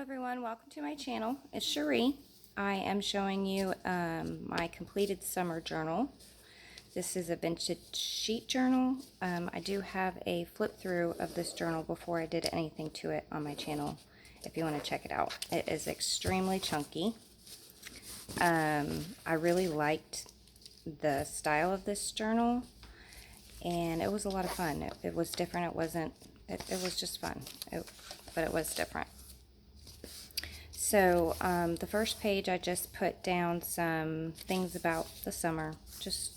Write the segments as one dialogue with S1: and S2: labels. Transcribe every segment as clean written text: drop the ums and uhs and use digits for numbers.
S1: everyone, welcome to my channel. It's Cherie. I am showing you my completed summer journal. This is a vintage sheet journal. I do have a flip through of this journal before I did anything to it on my channel if you want to check it out. It is extremely chunky. I really liked the style of this journal and it was a lot of fun. It was different. It was just fun, but it was different. So the first page I just put down some things about the summer, just,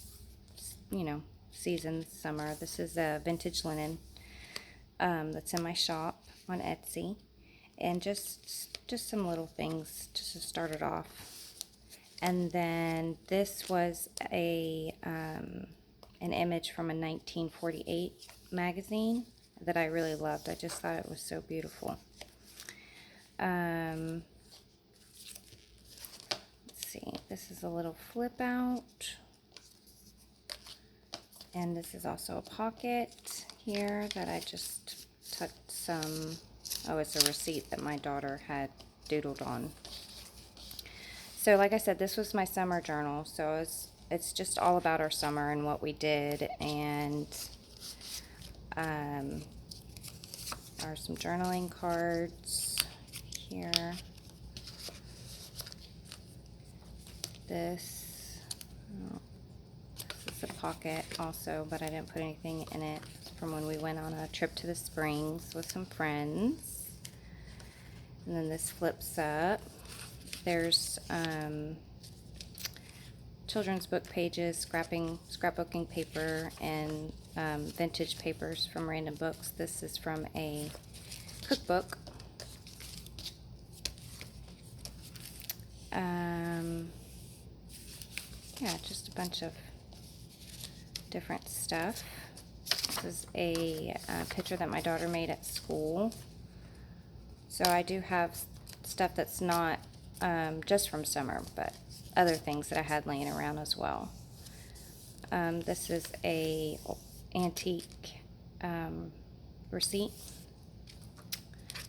S1: you know, seasons, summer. This is a vintage linen that's in my shop on Etsy, and just some little things just to start it off. And then this was an image from a 1948 magazine that I really loved. I just thought it was so beautiful. This is a little flip out, and this is also a pocket here that I just tucked some, it's a receipt that my daughter had doodled on. So like I said, this was my summer journal, so it's just all about our summer and what we did, and are some journaling cards here. This is a pocket also, but I didn't put anything in it, from when we went on a trip to the Springs with some friends. And then this flips up. There's children's book pages, scrapbooking paper, and vintage papers from random books. This is from a cookbook. Yeah, just a bunch of different stuff. This is a picture that my daughter made at school. So I do have stuff that's not just from summer, but other things that I had laying around as well. This is a antique receipt.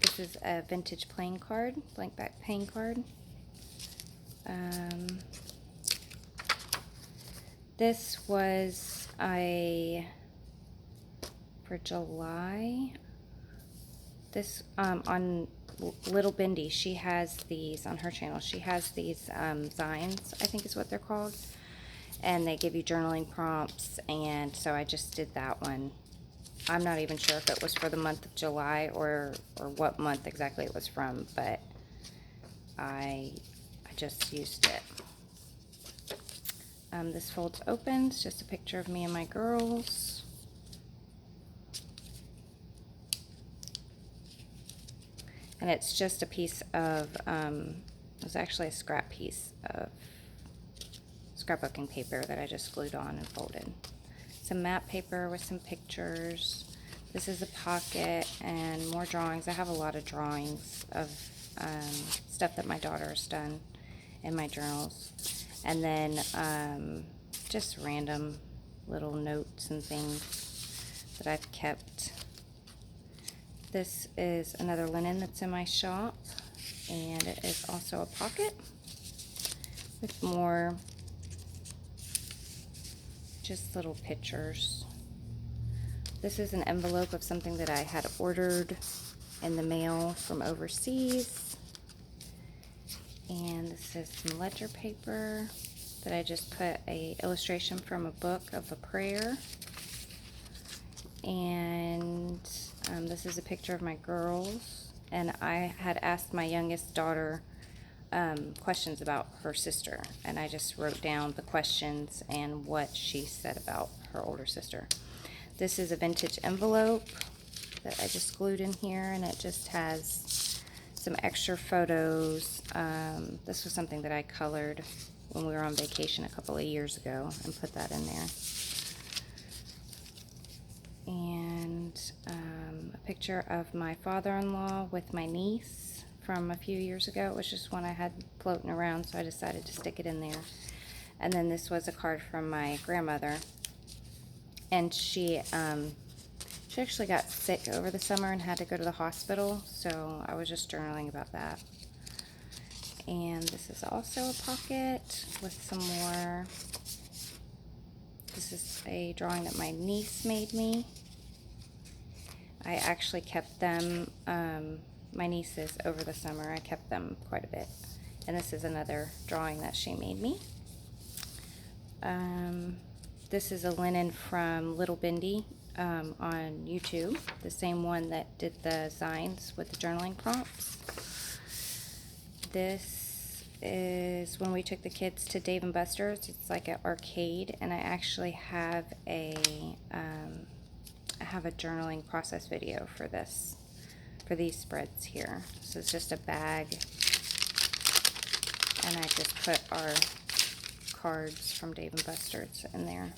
S1: This is a vintage playing card, blank back playing card. This was for July. This on Little Bindi, she has these on her channel. She has these zines, I think is what they're called, and they give you journaling prompts, and so I just did that one. I'm not even sure if it was for the month of July or what month exactly it was from, but I just used it. This folds open. It's just a picture of me and my girls. And it's just a piece of, it was actually a scrap piece of scrapbooking paper that I just glued on and folded. Some map paper with some pictures. This is a pocket and more drawings. I have a lot of drawings of stuff that my daughter has done in my journals. And then just random little notes and things that I've kept. This is another linen that's in my shop, and it is also a pocket with more just little pictures. This is an envelope of something that I had ordered in the mail from overseas. And this is some ledger paper that I just put a illustration from a book of a prayer. And this is a picture of my girls. And I had asked my youngest daughter questions about her sister. And I just wrote down the questions and what she said about her older sister. This is a vintage envelope that I just glued in here, and it just has some extra photos. This was something that I colored when we were on vacation a couple of years ago and put that in there. And a picture of my father-in-law with my niece from a few years ago. It was just one I had floating around, so I decided to stick it in there. And then this was a card from my grandmother, and she She actually got sick over the summer and had to go to the hospital, so I was just journaling about that. And this is also a pocket with some more. This is a drawing that my niece made me. I actually kept them, my nieces, over the summer. I kept them quite a bit. And this is another drawing that she made me. This is a linen from Little Bindi on YouTube, the same one that did the signs with the journaling prompts. This is when we took the kids to Dave & Buster's. It's like an arcade, and I actually have a journaling process video for this, for these spreads here. So it's just a bag, and I just put our cards from Dave & Buster's in there.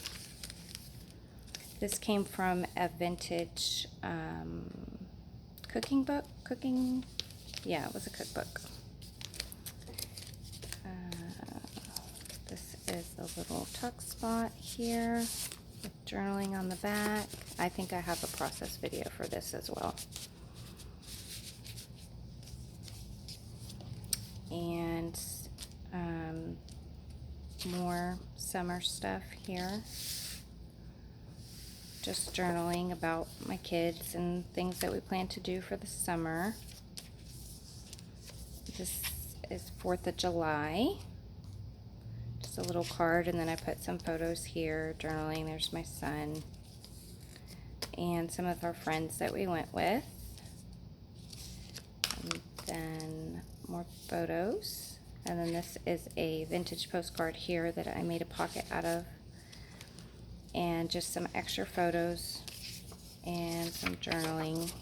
S1: This came from a vintage cooking book. Yeah, it was a cookbook. This is a little tuck spot here with journaling on the back. I think I have a process video for this as well. And more summer stuff here. Just journaling about my kids and things that we plan to do for the summer. This is 4th of July. Just a little card, and then I put some photos here, journaling. There's my son and some of our friends that we went with. And then more photos. And then this is a vintage postcard here that I made a pocket out of. And just some extra photos and some journaling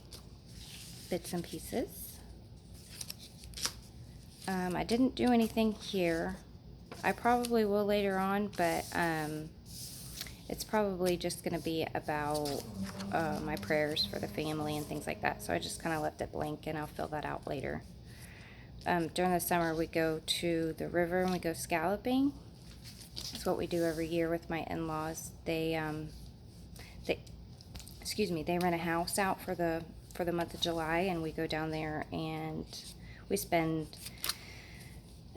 S1: bits and pieces. I didn't do anything here. I probably will later on, but it's probably just going to be about my prayers for the family and things like that. So I just kind of left it blank, and I'll fill that out later. During the summer, we go to the river and we go scalloping. It's what we do every year with my in-laws. They rent a house out for the month of July, and we go down there and we spend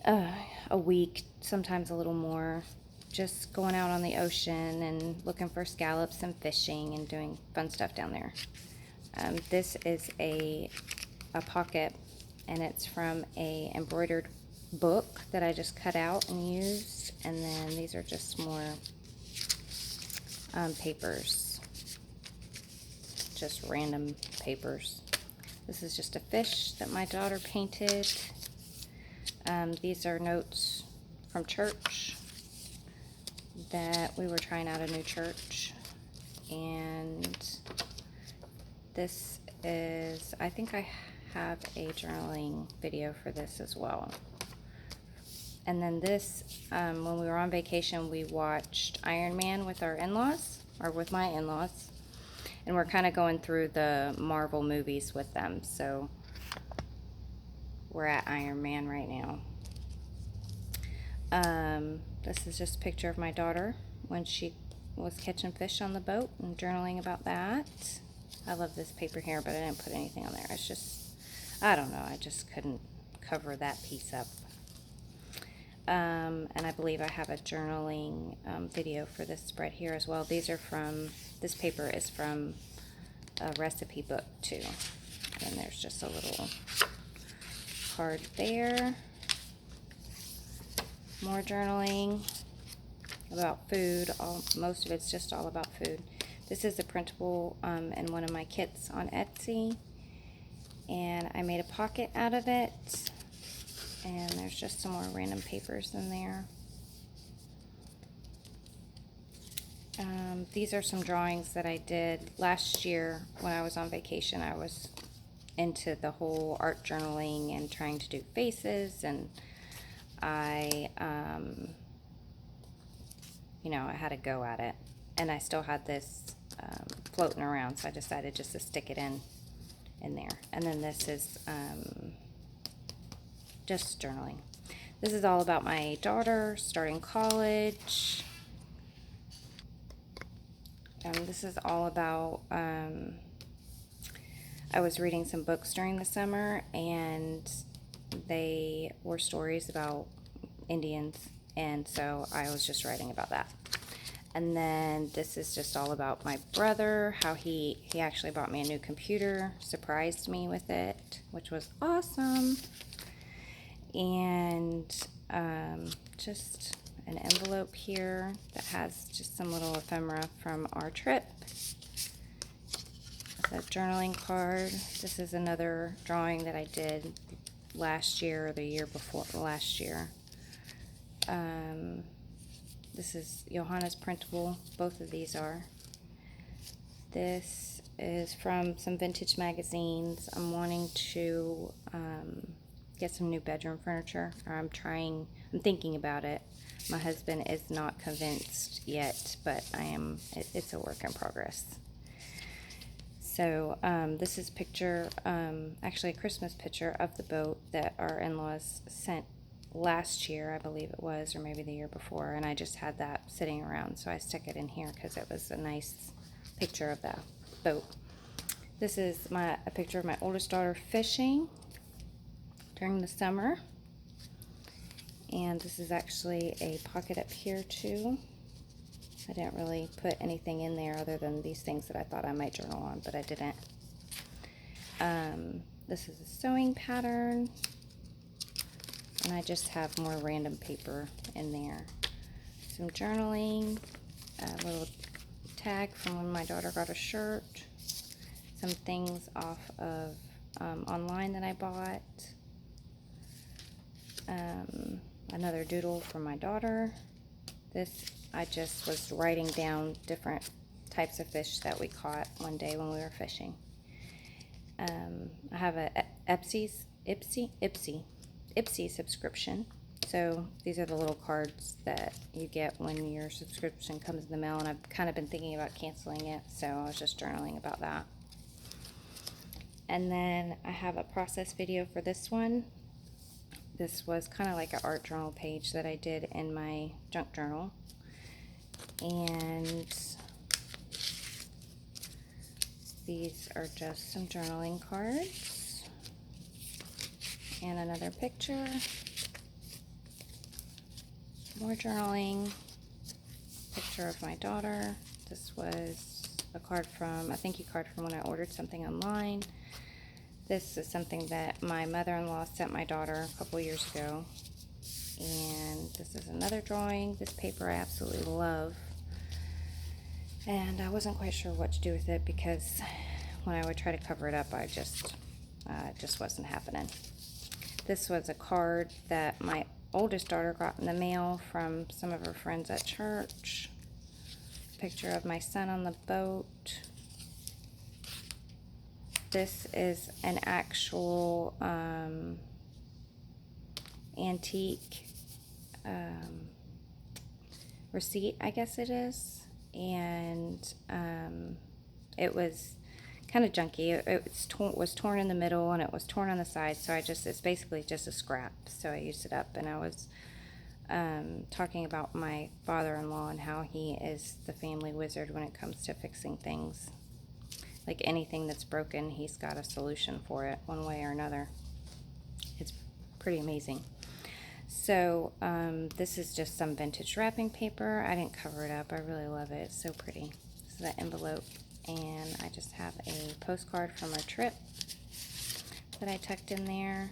S1: a week, sometimes a little more, just going out on the ocean and looking for scallops and fishing and doing fun stuff down there. This is a pocket, and it's from a embroidered book that I just cut out and used. And then these are just more papers, just random papers. This is just a fish that my daughter painted. These are notes from church that we were trying out a new church. And this is, I think I have a journaling video for this as well. And then this, when we were on vacation, we watched Iron Man with our in-laws, or with my in-laws. And we're kind of going through the Marvel movies with them. So we're at Iron Man right now. This is just a picture of my daughter when she was catching fish on the boat and journaling about that. I love this paper here, but I didn't put anything on there. It's just, I don't know, I just couldn't cover that piece up. And I believe I have a journaling video for this spread here as well. These are from, this paper is from a recipe book too. And there's just a little card there. More journaling about food. Most of it's just all about food. This is a printable in one of my kits on Etsy. And I made a pocket out of it. And there's just some more random papers in there. These are some drawings that I did last year when I was on vacation. I was into the whole art journaling and trying to do faces, and I, I had a go at it. And I still had this floating around, so I decided just to stick it in there. And then this is just journaling. This is all about my daughter starting college. This is all about I was reading some books during the summer, and they were stories about Indians, and so I was just writing about that. And then this is just all about my brother, how he actually bought me a new computer, surprised me with it, which was awesome. And just an envelope here that has just some little ephemera from our trip. A journaling card. This is another drawing that I did last year or the year before last year. This is Johanna's printable. Both of these are. This is from some vintage magazines. I'm wanting to get some new bedroom furniture. I'm thinking about it. My husband is not convinced yet, but I am. It's a work in progress. So this is a picture, actually a Christmas picture of the boat that our in-laws sent last year, I believe it was, or maybe the year before, and I just had that sitting around, so I stuck it in here because it was a nice picture of that boat. This is a picture of my oldest daughter fishing during the summer, and this is actually a pocket up here too. I didn't really put anything in there other than these things that I thought I might journal on, but I didn't. This is a sewing pattern, and I just have more random paper in there. Some journaling, a little tag from when my daughter got a shirt, some things off of online that I bought, another doodle from my daughter. This, I just was writing down different types of fish that we caught one day when we were fishing. I have a Ipsy subscription. So these are the little cards that you get when your subscription comes in the mail, and I've kind of been thinking about canceling it, so I was just journaling about that. And then I have a process video for this one. This was kind of like an art journal page that I did in my junk journal. And these are just some journaling cards. And another picture. More journaling. Picture of my daughter. This was a card from, a thank you card from when I ordered something online. This is something that my mother-in-law sent my daughter a couple years ago. And this is another drawing. This paper I absolutely love. And I wasn't quite sure what to do with it because when I would try to cover it up, it just wasn't happening. This was a card that my oldest daughter got in the mail from some of her friends at church. Picture of my son on the boat. This is an actual antique receipt, I guess it is. And it was kind of junky. It was torn in the middle, and it was torn on the side, so it's basically just a scrap. So I used it up, and I was talking about my father-in-law and how he is the family wizard when it comes to fixing things. Like anything that's broken, he's got a solution for it one way or another. It's pretty amazing. So this is just some vintage wrapping paper. I didn't cover it up. I really love it. It's so pretty. This is the envelope. And I just have a postcard from our trip that I tucked in there.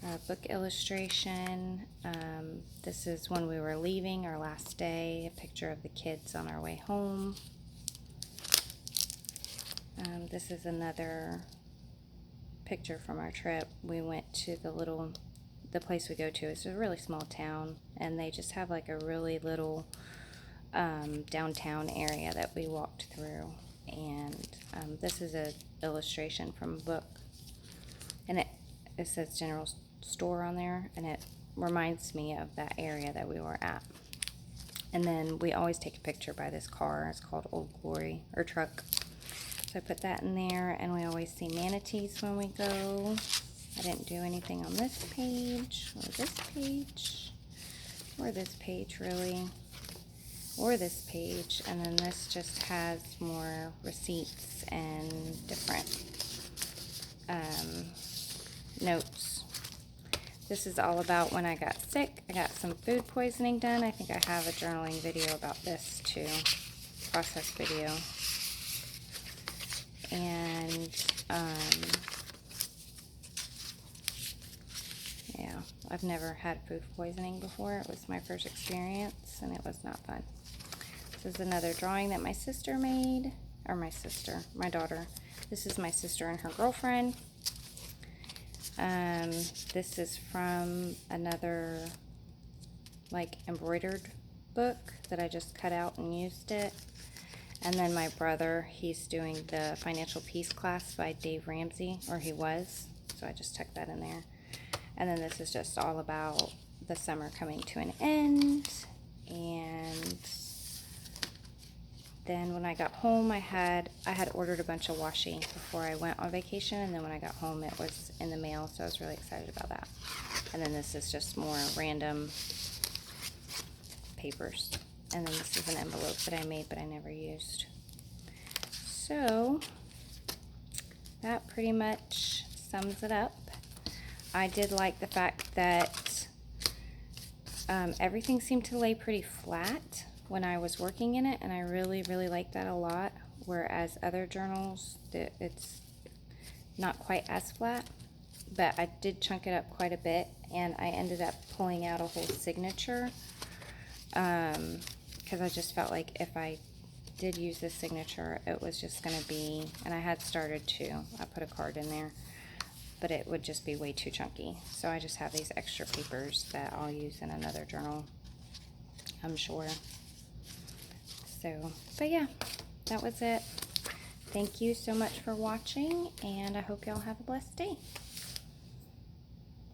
S1: A book illustration. This is when we were leaving, our last day. A picture of the kids on our way home. This is another picture from our trip. We went to the place we go to. It's a really small town, and they just have like a really little downtown area that we walked through. And this is an illustration from a book, and it says general store on there, and it reminds me of that area that we were at. And then we always take a picture by this car. It's called Old Glory, or truck. So I put that in there, and we always see manatees when we go. I didn't do anything on this page, or this page, or this page really. or this page, and then this just has more receipts and different notes. This is all about when I got sick. I got some food poisoning done. I think I have a journaling video about this too, process video. And yeah, I've never had food poisoning before. It was my first experience and it was not fun. This is another drawing that my sister made, or my daughter. This is my sister and her girlfriend. This is from another like embroidered book that I just cut out and used it. And then my brother, he's doing the Financial Peace class by Dave Ramsey, or he was, so I just tucked that in there. And then this is just all about the summer coming to an end. And then when I got home, I had ordered a bunch of washi before I went on vacation, and then when I got home it was in the mail, so I was really excited about that. And then this is just more random papers. And then this is an envelope that I made but I never used. So that pretty much sums it up. I did like the fact that everything seemed to lay pretty flat when I was working in it, and I really like that a lot, whereas other journals, it's not quite as flat. But I did chunk it up quite a bit, and I ended up pulling out a whole signature because I just felt like if I did use this signature, it was just going to be, and I had started to, I put a card in there, but it would just be way too chunky. So I just have these extra papers that I'll use in another journal, I'm sure. So, but yeah, that was it. Thank you so much for watching, and I hope y'all have a blessed day.